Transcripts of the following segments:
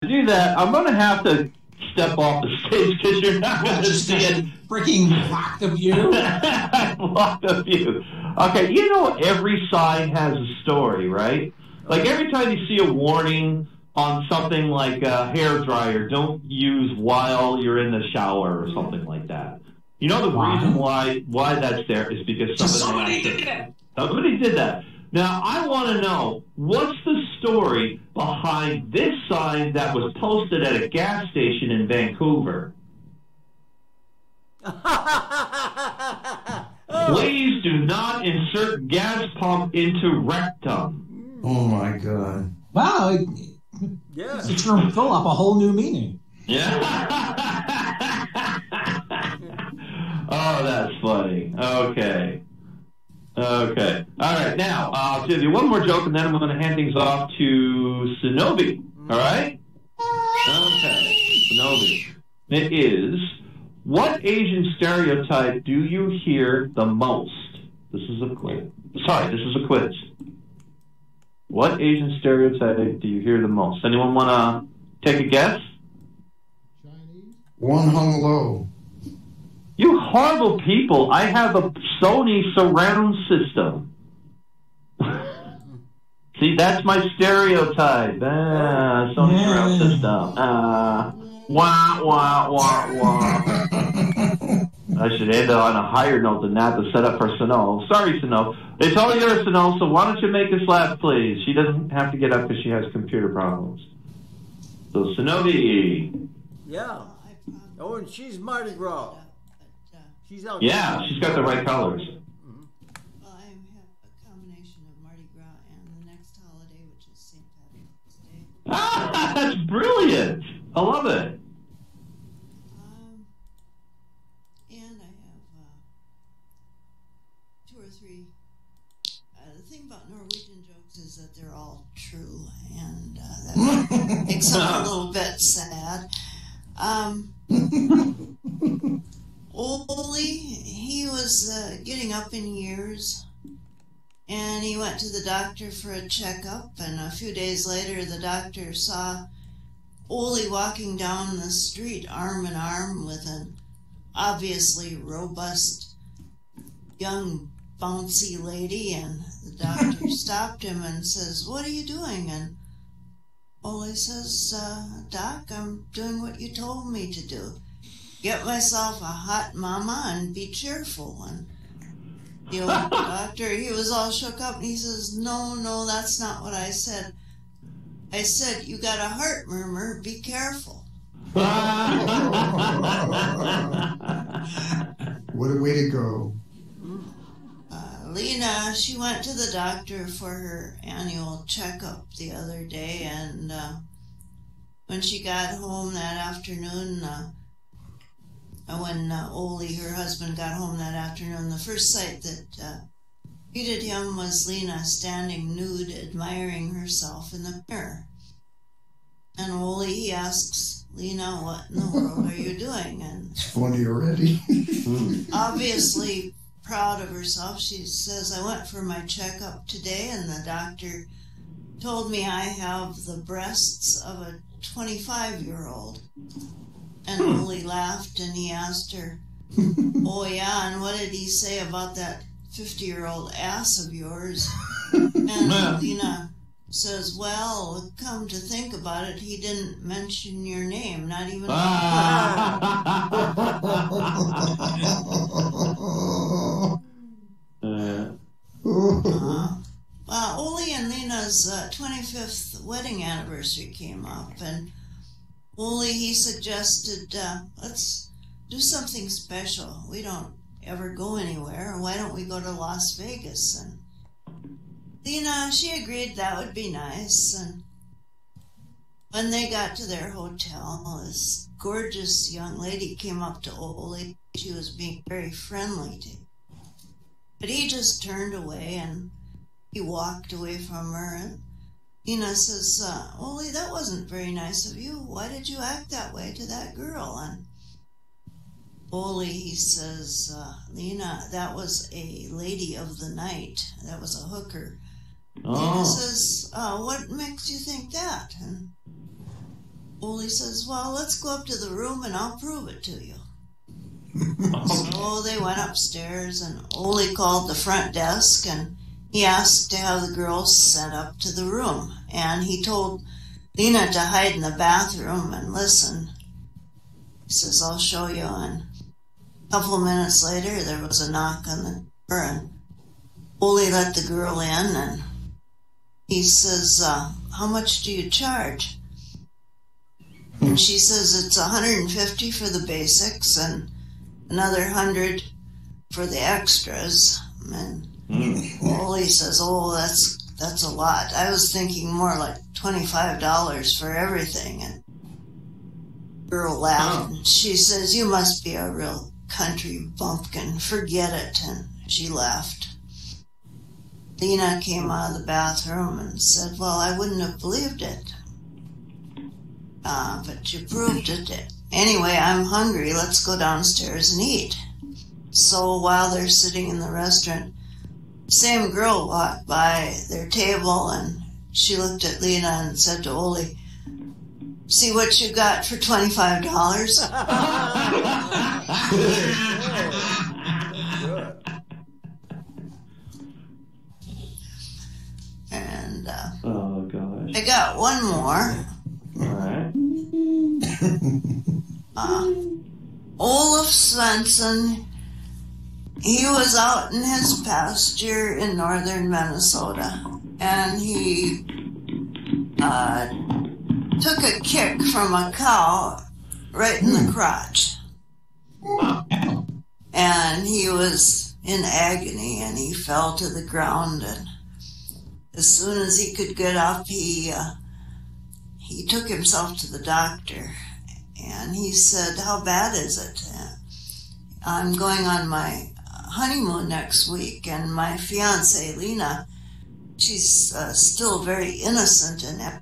do that, I'm going to have to step off the stage because you're not going to see it. Freaking block the view. Block the view. Okay, you know every sign has a story, right? Like every time you see a warning on something like a hairdryer, don't use while you're in the shower or something like that. You know the reason why that's there is because somebody did it. Somebody did that. Now, I want to know, what's the story behind this sign that was posted at a gas station in Vancouver? Please do not insert gas pump into rectum. Oh, my God. Wow. Yeah. It's going to fill up a whole new meaning. Yeah. Oh, that's funny. Okay. Okay. All right. Now, I'll give you one more joke, and then I'm going to hand things off to Synnove. All right? Okay. Synnove. It is, what Asian stereotype do you hear the most? This is a quiz. Sorry, this is a quiz. What Asian stereotype do you hear the most? Anyone want to take a guess? Chinese? One hung low. You horrible people. I have a Sony surround system. See, that's my stereotype. Sony surround system. Wah, wah, wah, wah. I should end on a higher note than that to set up for Synnove. Sorry, Synnove. It's all yours, Synnove, so why don't you make us laugh, please? She doesn't have to get up because she has computer problems. So, Synnove. Yeah. Oh, and she's Mardi Gras. She's out. Yeah, she's got the right colors. Well, I have a combination of Mardi Gras and the next holiday, which is St. Patrick's Day. Ah, that's brilliant. I love it. And I have 2 or 3. The thing about Norwegian jokes is that they're all true, and that makes them a little bit sad. Ole, he was getting up in years, and he went to the doctor for a checkup, and a few days later the doctor saw Ole walking down the street arm in arm with an obviously robust young bouncy lady, and the doctor stopped him and says, "What are you doing?" And Ole says, "Doc, I'm doing what you told me to do. Get myself a hot mama and be cheerful." And the old doctor, he was all shook up, and he says, no, that's not what I said. I said, you got a heart murmur, be careful. What a way to go. Lena, she went to the doctor for her annual checkup the other day, and when she got home that afternoon, when Ole, her husband, got home that afternoon, the first sight that greeted him was Lena standing nude, admiring herself in the mirror. And Ole, he asks Lena, "What in the world are you doing?" And it's funny already. obviously proud of herself, she says, "I went for my checkup today, and the doctor told me I have the breasts of a 25-year-old. And Ole laughed, and he asked her, "Oh yeah, and what did he say about that 50-year-old ass of yours?" And Lena says, "Well, come to think about it, he didn't mention your name, not even." Well, Ole and Lena's 25th wedding anniversary came up, and Ole, he suggested, let's do something special. We don't ever go anywhere. Why don't we go to Las Vegas? And Lena, she agreed that would be nice. And when they got to their hotel, this gorgeous young lady came up to Ole. She was being very friendly to him. But he just turned away, and he walked away from her. And Lena says, "Ole, that wasn't very nice of you. Why did you act that way to that girl?" And Ole, he says, "Lena, that was a lady of the night. That was a hooker." Lena says, "What makes you think that?" And Ole says, well, let's go up to the room and I'll prove it to you. So they went upstairs, and Ole called the front desk, and he asked to have the girls sent up to the room. And he told Lena to hide in the bathroom and listen. He says, I'll show you. And a couple of minutes later, there was a knock on the door, and Ole let the girl in, and he says, how much do you charge? And she says, it's $150 for the basics and another $100 for the extras. And Ole says, oh, that's a lot. I was thinking more like $25 for everything. And the girl laughed. And she says, you must be a real country bumpkin. Forget it. And she left. Lena came out of the bathroom and said, well, I wouldn't have believed it. But you proved it. Anyway, I'm hungry. Let's go downstairs and eat. So while they're sitting in the restaurant, the same girl walked by their table, and she looked at Lena and said to Ole, see what you got for $25? And oh gosh. I got one more. All right. Olaf Svensson, he was out in his pasture in northern Minnesota, and he took a kick from a cow right in the crotch. And he was in agony, and he fell to the ground, and as soon as he could get up, he took himself to the doctor, and he said, how bad is it? I'm going on my honeymoon next week, and my fiancée, Lena, she's still very innocent. And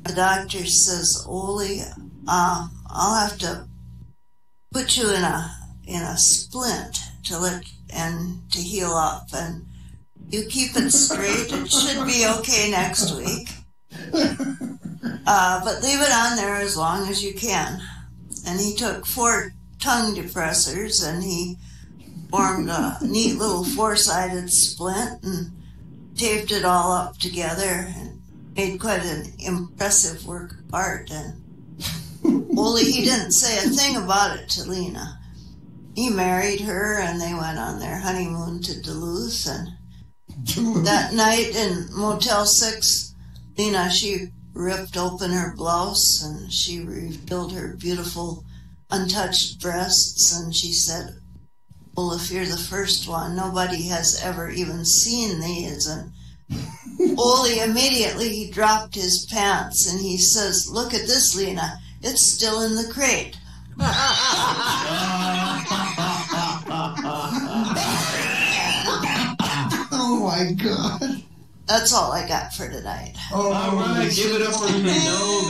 the doctor says, Ole, I'll have to put you in a splint to heal up, and you keep it straight. It should be okay next week. But leave it on there as long as you can. And he took 4 tongue depressors, and he formed a neat little 4-sided splint and taped it all up together and made quite an impressive work of art. And only he didn't say a thing about it to Lena. He married her, and they went on their honeymoon to Duluth. And that night in Motel 6, Lena, she ripped open her blouse, and she revealed her beautiful untouched breasts, and she said, well, if you're the first one, nobody has ever even seen these. And Ole immediately, he dropped his pants, and he says, look at this, Lena, it's still in the crate. Oh my God. That's all I got for tonight. Oh, All right, give it up for Synnove.